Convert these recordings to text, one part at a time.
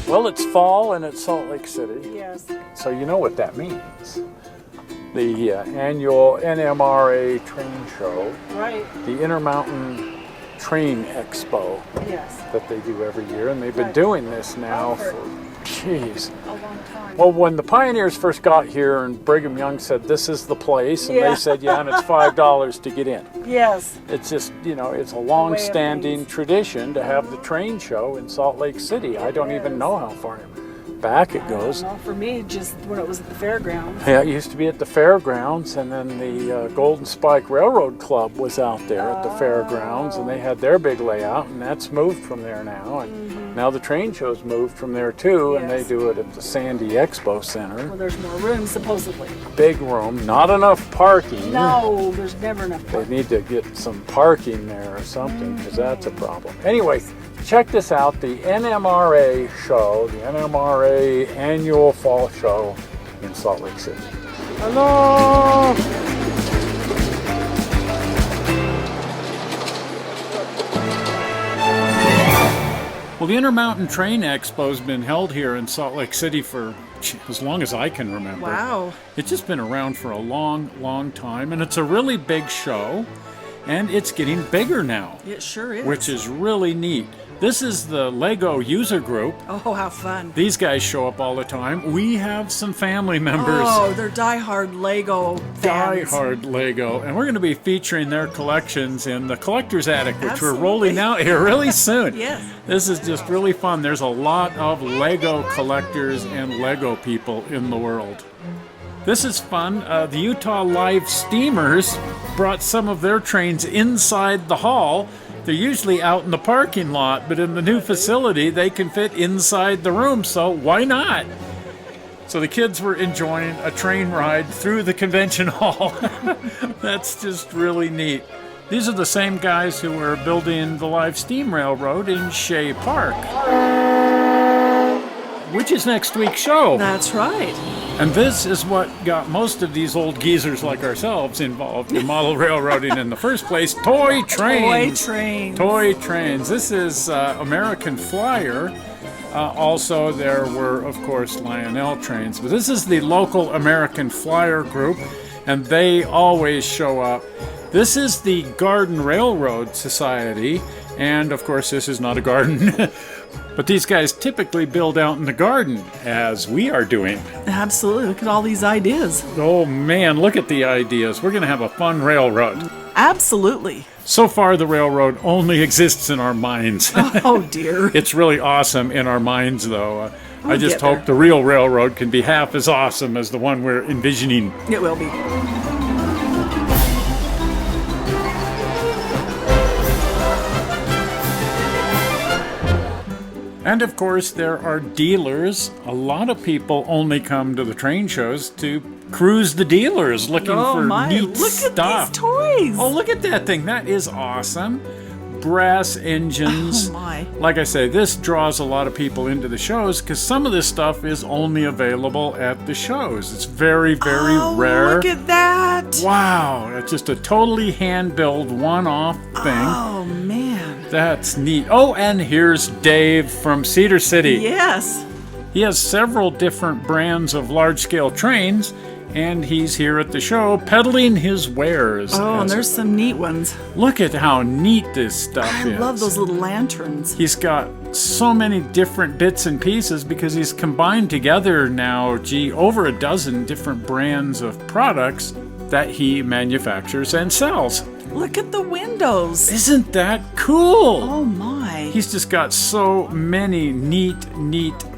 Well, it's fall and it's Salt Lake City. Yes. So you know what that means. The annual NMRA train show, Right. the Intermountain Train Expo Yes. that they do every year, and they've been Right. doing this now For geez. a long time. Well, when the pioneers first got here and Brigham Young said, this is the place, and Yeah. they said, yeah, and it's $5 to get in. Yes. It's just, you know, it's a long-standing tradition to have the train show in Salt Lake City. I don't even know how far back it goes. Well, for me, just when it was at the fairgrounds. Yeah, it used to be at the fairgrounds, and then the Golden Spike Railroad Club was out there at the fairgrounds, and they had their big layout, and that's moved from there now. And now the train show's moved from there too, and they Yes. do it at the Sandy Expo Center. Well, there's more room, supposedly. Big room, not enough parking. No, there's never enough They parking. need to get some parking there or something, because that's a problem. Anyway, check this out, the NMRA show, the NMRA annual fall show in Salt Lake City. Hello! Well, the Intermountain Train Expo has been held here in Salt Lake City for as long as I can remember. Wow. It's just been around for a long, long time, and it's a really big show, and it's getting bigger now, It sure is. which is really neat. This is the Lego user group. Oh, how fun. These guys show up all the time. We have some family members. Oh, they're diehard Lego fans. Die-hard Lego, and we're going to be featuring their collections in the Collector's Attic, which Absolutely. we're rolling out here really soon. Yes. This is just really fun. There's a lot of Lego collectors and Lego people in the world. This is fun. The Utah Live Steamers brought some of their trains inside the hall. They're usually out in the parking lot, but in the new facility, they can fit inside the room, so why not? So the kids were enjoying a train ride through the convention hall. That's just really neat. These are the same guys who were building the live steam railroad in Shea Park, which is next week's show. That's right. And this is what got most of these old geezers like ourselves involved in model railroading in the first place. Toy trains. Toy trains. Toy trains. This is American Flyer. Also, there were, of course, Lionel trains. But this is the local American Flyer group, and they always show up. This is the Garden Railroad Society, and of course, this is not a garden. But these guys typically build out in the garden, as we are doing. Absolutely. Look at all these ideas. Oh man, look at the ideas. We're going to have a fun railroad. Absolutely. So far, the railroad only exists in our minds. Oh, dear. It's really awesome in our minds, though. I just get there. hope the real railroad can be half as awesome as the one we're envisioning. It will be. And of course, there are dealers. A lot of people only come to the train shows to cruise the dealers looking Oh, for my. neat Look stuff. at these toys. Oh, look at that thing. That is awesome. Brass engines. Oh, my. Like I say, this draws a lot of people into the shows because some of this stuff is only available at the shows. It's very, very rare. Look at that. Wow, it's just a totally hand-built, one-off thing. Oh, man. That's neat. Oh, and here's Dave from Cedar City. Yes. He has several different brands of large-scale trains, and he's here at the show peddling his wares. Oh, and there's some neat ones. Look at how neat this stuff I is. love those little lanterns. He's got so many different bits and pieces because he's combined together now, over a dozen different brands of products that he manufactures and sells. Look at the windows. Isn't that cool? Oh, my. He's just got so many neat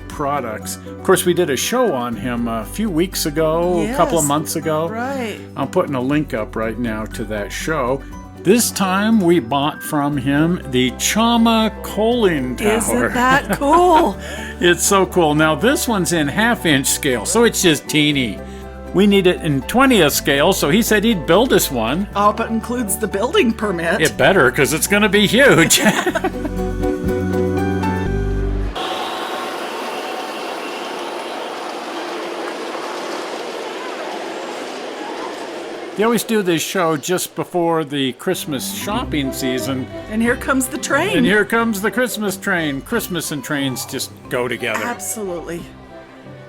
products. Of course, we did a show on him a few weeks ago, Yes. a couple of months ago. Right. I'm putting a link up right now to that show. This time we bought from him the Chama Coaling Tower. Isn't that cool? It's so cool. Now this one's in 1/2-inch scale, so it's just teeny. We need it in 20th scale, so he said he'd build us one. Oh, but includes the building permit. It better, because it's going to be huge. They always do this show just before the Christmas shopping season. And here comes the train. And here comes the Christmas train. Christmas and trains just go together. Absolutely.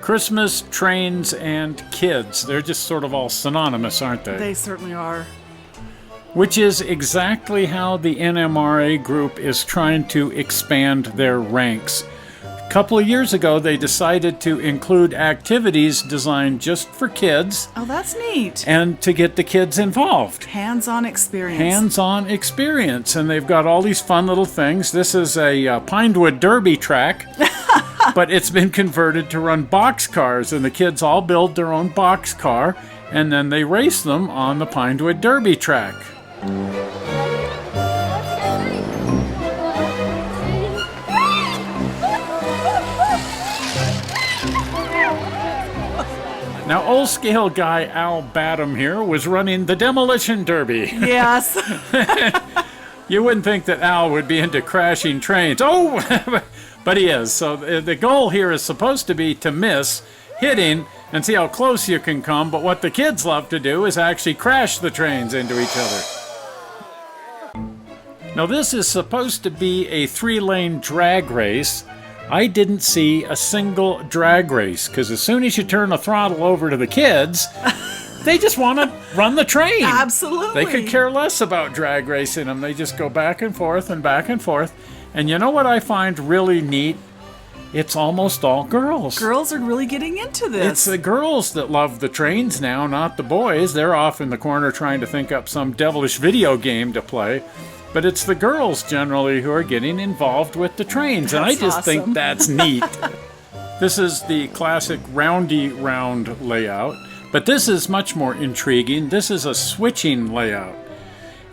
Christmas, trains, and kids. They're just sort of all synonymous, aren't they? They certainly are. Which is exactly how the NMRA group is trying to expand their ranks. A couple of years ago, they decided to include activities designed just for kids. Oh, that's neat. And to get the kids involved. Hands-on experience. Hands-on experience. And they've got all these fun little things. This is a Pinewood Derby track. But it's been converted to run box cars, and the kids all build their own box car, and then they race them on the Pinewood Derby track. Now, old scale guy Al Badham here was running the Demolition Derby. Yes. You wouldn't think that Al would be into crashing trains. Oh! But he is. So the goal here is supposed to be to miss hitting and see how close you can come. But what the kids love to do is actually crash the trains into each other. Now this is supposed to be a 3-lane drag race. I didn't see a single drag race because as soon as you turn the throttle over to the kids, they just want to run the train. Absolutely. They could care less about drag racing them. They just go back and forth and back and forth. And you know what I find really neat? It's almost all girls. Girls are really getting into this. It's the girls that love the trains now, not the boys. They're off in the corner trying to think up some devilish video game to play. But it's the girls generally who are getting involved with the trains. And I just awesome. think that's neat. This is the classic roundy round layout. But this is much more intriguing. This is a switching layout.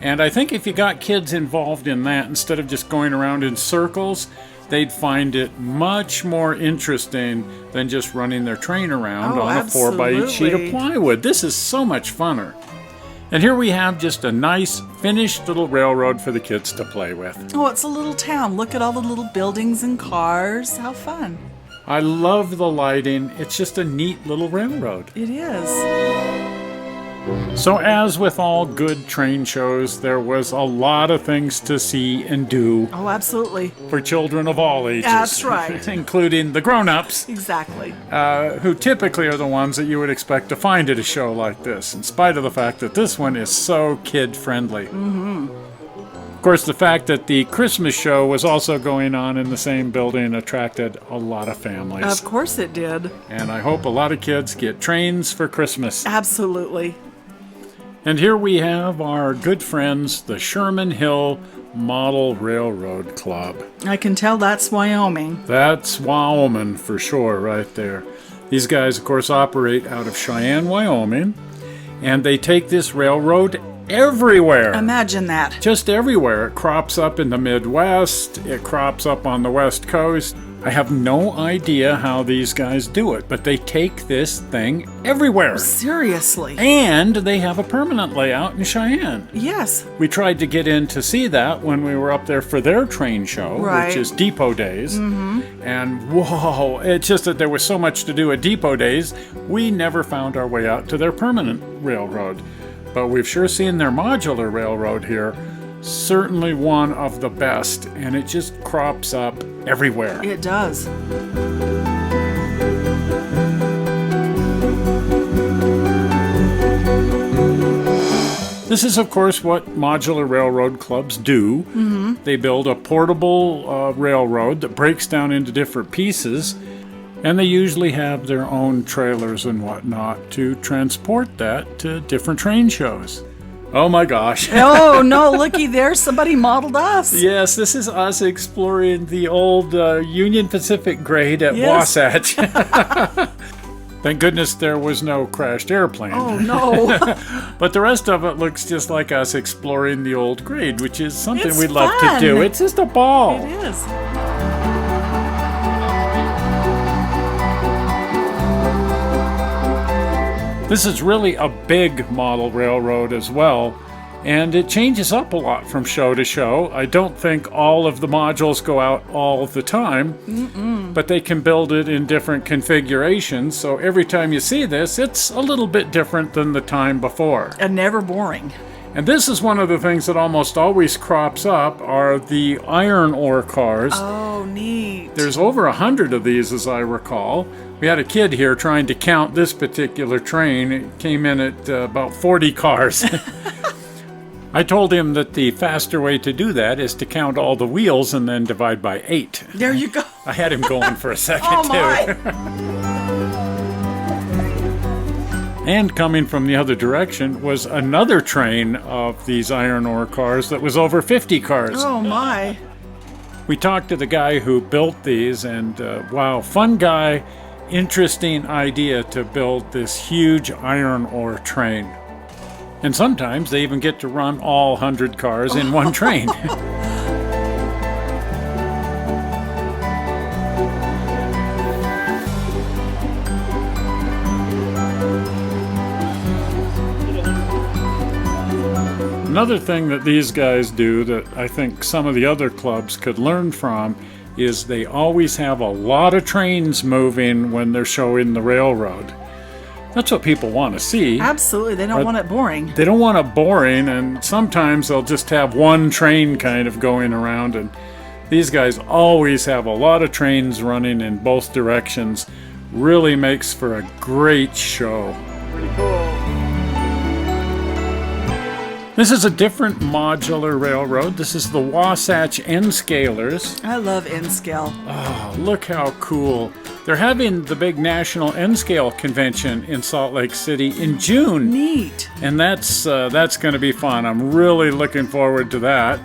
And I think if you got kids involved in that, instead of just going around in circles, they'd find it much more interesting than just running their train around on a 4x8 sheet of plywood. This is so much funner. And here we have just a nice, finished little railroad for the kids to play with. Oh, it's a little town. Look at all the little buildings and cars. How fun. I love the lighting. It's just a neat little railroad. It is. So as with all good train shows, there was a lot of things to see and do. Oh, absolutely. For children of all ages. That's right. Including the grown-ups. Exactly. Who typically are the ones that you would expect to find at a show like this, in spite of the fact that this one is so kid-friendly. Mm-hmm. Of course, the fact that the Christmas show was also going on in the same building attracted a lot of families. Of course it did. And I hope a lot of kids get trains for Christmas. Absolutely. And here we have our good friends, the Sherman Hill Model Railroad Club. I can tell that's Wyoming. That's Wyoming for sure, right there. These guys, of course, operate out of Cheyenne, Wyoming, and they take this railroad everywhere. Imagine that. Just everywhere. It crops up in the Midwest. It crops up on the West Coast. I have no idea how these guys do it, but they take this thing everywhere. Seriously. And they have a permanent layout in Cheyenne. Yes. We tried to get in to see that when we were up there for their train show, right. Which is Depot Days. Mm-hmm. And whoa, it's just that there was so much to do at Depot Days, we never found our way out to their permanent railroad. But we've sure seen their modular railroad here. Certainly one of the best, and it just crops up everywhere. It does. This is, of course, what modular railroad clubs do. Mm-hmm. They build a portable railroad that breaks down into different pieces, and they usually have their own trailers and whatnot to transport that to different train shows. Oh my gosh. Oh no, looky there, somebody modeled us. Yes, this is us exploring the old Union Pacific grade at Wasatch. Thank goodness there was no crashed airplane. Oh no. But the rest of it looks just like us exploring the old grade, which is something It's we'd love to fun. do. It's just a ball. It is. This is really a big model railroad as well. And it changes up a lot from show to show. I don't think all of the modules go out all the time, but they can build it in different configurations. So every time you see this, it's a little bit different than the time before. And never boring. And this is one of the things that almost always crops up are the iron ore cars. Oh, neat. There's over 100 of these, as I recall. We had a kid here trying to count this particular train. It came in at about 40 cars. I told him that the faster way to do that is to count all the wheels and then divide by 8. There you go. I had him going for a second, Oh, too. my. And coming from the other direction was another train of these iron ore cars that was over 50 cars. Oh, my. We talked to the guy who built these, and wow, fun guy, interesting idea to build this huge iron ore train. And sometimes they even get to run all 100 cars in one train. Another thing that these guys do that I think some of the other clubs could learn from is they always have a lot of trains moving when they're showing the railroad. That's what people want to see. Absolutely. They don't want it boring. They don't want it boring, and sometimes they'll just have one train kind of going around, and these guys always have a lot of trains running in both directions. Really makes for a great show. Pretty cool. This is a different modular railroad. This is the Wasatch N Scalers. I love N Scale. Oh, look how cool. They're having the big National N Scale Convention in Salt Lake City in June. Neat. And that's going to be fun. I'm really looking forward to that.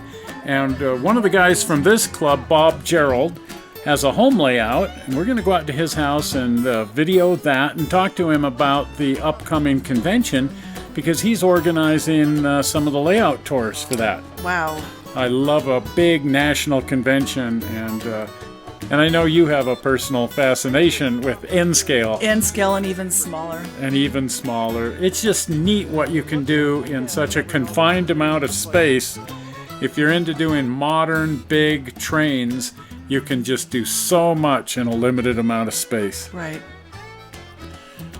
And one of the guys from this club, Bob Gerald, has a home layout, and we're going to go out to his house and video that and talk to him about the upcoming convention, because he's organizing some of the layout tours for that. Wow. I love a big national convention, and I know you have a personal fascination with N Scale. N Scale and even smaller. And even smaller. It's just neat what you can do in such a confined amount of space. If you're into doing modern, big trains, you can just do so much in a limited amount of space. Right.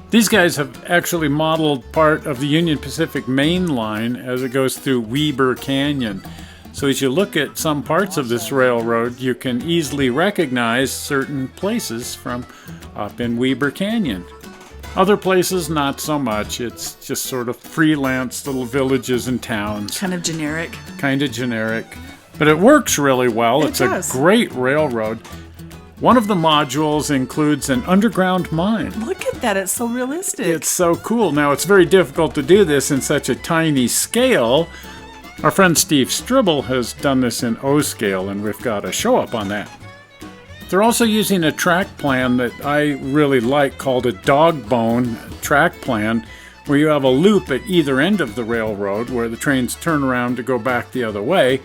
These guys have actually modeled part of the Union Pacific Main Line as it goes through Weber Canyon. So as you look at some parts of this railroad, you can easily recognize certain places from up in Weber Canyon. Other places, not so much. It's just sort of freelance little villages and towns. Kind of generic. Kind of generic. But it works really well. It's a great railroad. One of the modules includes an underground mine. Look at that. It's so realistic. It's so cool. Now, it's very difficult to do this in such a tiny scale. Our friend Steve Stribble has done this in O scale, and we've got a show up on that. They're also using a track plan that I really like called a dog bone track plan, where you have a loop at either end of the railroad where the trains turn around to go back the other way,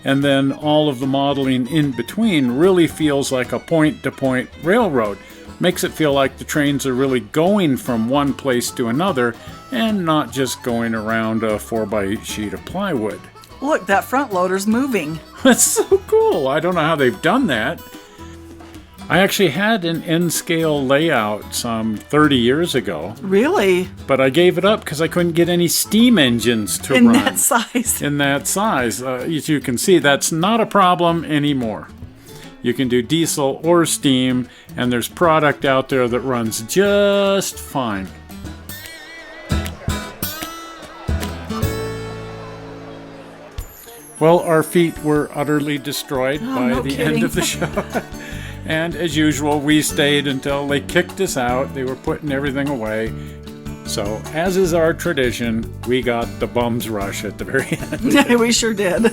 and then all of the modeling in between really feels like a point-to-point railroad. Makes it feel like the trains are really going from one place to another and not just going around a 4x8 sheet of plywood. Look, that front loader's moving. That's so cool. I don't know how they've done that. I actually had an N Scale layout some 30 years ago. Really? But I gave it up because I couldn't get any steam engines to run. In that size. In that size. As you can see, that's not a problem anymore. You can do diesel or steam, and there's product out there that runs just fine. Well, our feet were utterly destroyed by the end of the show. And as usual, we stayed until they kicked us out. They were putting everything away. So, as is our tradition, we got the bum's rush at the very end. We sure did.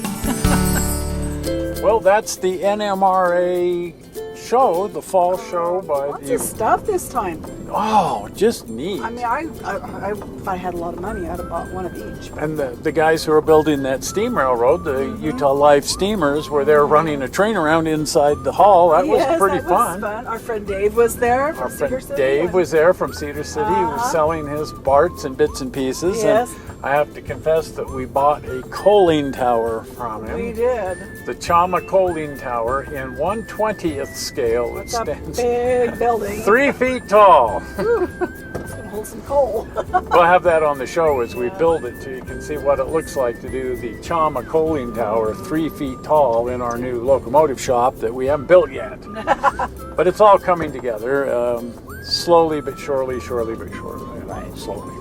Well, that's the NMRA show, the fall show by Lots of stuff this time. Oh, just neat. I mean, if I had a lot of money, I'd have bought one of each. And the guys who are building that steam railroad, the Utah Live Steamers, were there running a train around inside the hall. That was pretty fun. Our friend Dave was there from Cedar City. Dave was there from Cedar City. He was selling his parts and bits and pieces. Yes. And I have to confess that we bought a coaling tower from him. We did. The Chama coaling tower in 1/20th scale. It It's a stands big building. 3 feet tall. It's gonna hold some coal. We'll have that on the show as we build it, so you can see what it looks like to do the Chama coaling tower 3 feet tall in our new locomotive shop that we haven't built yet. But it's all coming together, slowly but surely, Right. slowly.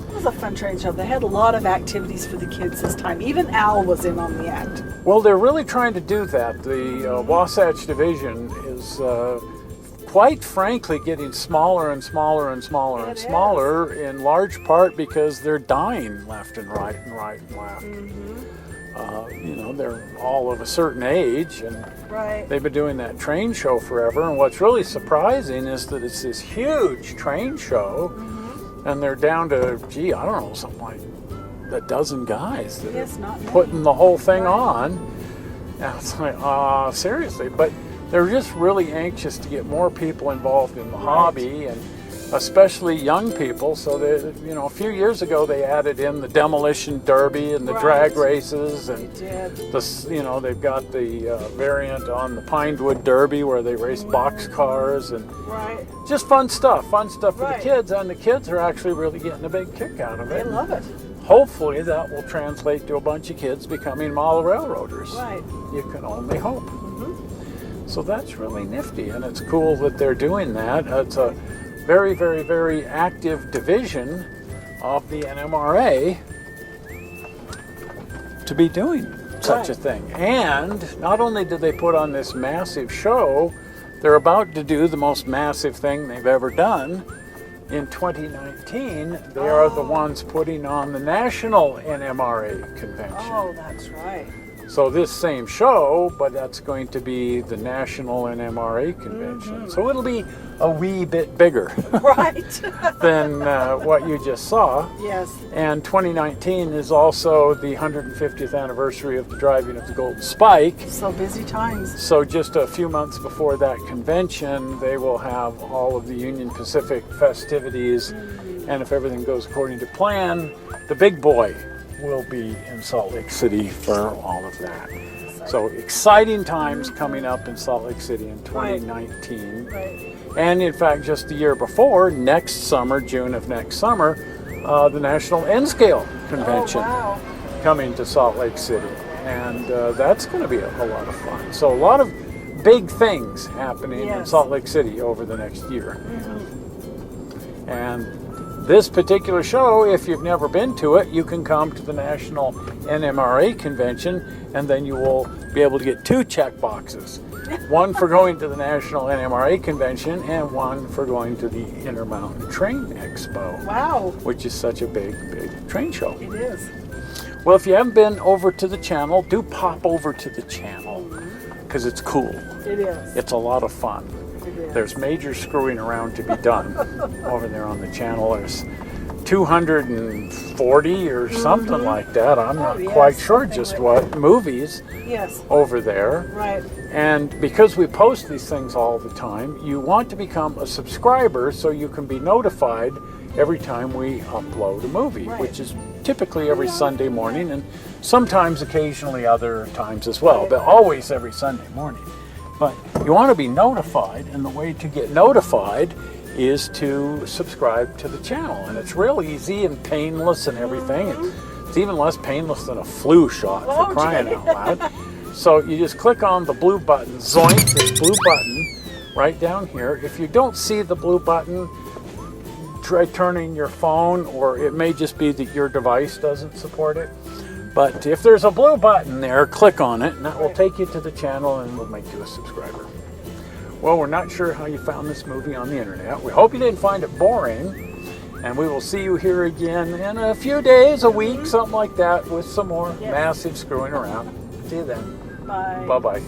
It was a fun train show. They had a lot of activities for the kids this time. Even Al was in on the act. Well, they're really trying to do that. The Wasatch Division is, quite frankly, getting smaller and smaller and smaller and It smaller, in large part because they're dying left and right and right and left. You know, they're all of a certain age, and Right. they've been doing that train show forever. And what's really surprising is that it's this huge train show, and they're down to, gee, I don't know, something like a dozen guys that Yes, are not many. putting the whole thing Right. on. And it's like, seriously. But they're just really anxious to get more people involved in the hobby, and especially young people. So they, you know, a few years ago they added in the demolition derby and the Right. drag races, They and did. you know, they've got the variant on the Pinewood Derby where they race box cars, and Right. just fun stuff for Right. the kids, and the kids are actually really getting a big kick out of They it. love it. Hopefully that will translate to a bunch of kids becoming model railroaders. Right. You can only hope. So that's really nifty, and it's cool that they're doing that. It's a very, very, very active division of the NMRA to be doing such a Right. thing. And not only did they put on this massive show, they're about to do the most massive thing they've ever done. In 2019, they are the ones putting on the National NMRA convention. Oh, that's right. So this same show, but that's going to be the National NMRA convention. So it'll be a wee bit bigger Right. than what you just saw. Yes. And 2019 is also the 150th anniversary of the driving of the Golden Spike. So busy times. So just a few months before that convention, they will have all of the Union Pacific festivities. And if everything goes according to plan, the big boy will be in Salt Lake City for all of that. So exciting times coming up in Salt Lake City in 2019. Right. And in fact, just the year before, next summer, June of next summer, the National N Scale Convention Oh, wow. coming to Salt Lake City. And that's going to be a lot of fun. So a lot of big things happening in Yes. Salt Lake City over the next year. And this particular show, if you've never been to it, you can come to the National NMRA Convention, and then you will be able to get 2 check boxes. One for going to the National NMRA Convention, and one for going to the Intermountain Train Expo, Wow. which is such a big, big train show. It is. Well, if you haven't been over to the channel, do pop over to the channel, because it's cool. It is. It's a lot of fun. It is. There's major screwing around to be done over there on the channel. There's 240 or something like that. I'm not yes, quite sure something just like what movies Yes. over there. Right. And because we post these things all the time, you want to become a subscriber so you can be notified every time we upload a movie, Right. which is typically every Sunday morning, and sometimes occasionally other times as well, but always every Sunday morning. But you want to be notified, and the way to get notified is to subscribe to the channel. And it's real easy and painless and everything. It's even less painless than a flu shot, for Oh, crying gee. out loud. So you just click on the blue button, zoink, this blue button right down here. If you don't see the blue button, try turning your phone, or it may just be that your device doesn't support it. But if there's a blue button there, click on it, and that will take you to the channel and will make you a subscriber. Well, we're not sure how you found this movie on the internet. We hope you didn't find it boring, and we will see you here again in a few days, a week, something like that, with some more massive screwing around. See you then. Bye. Bye-bye.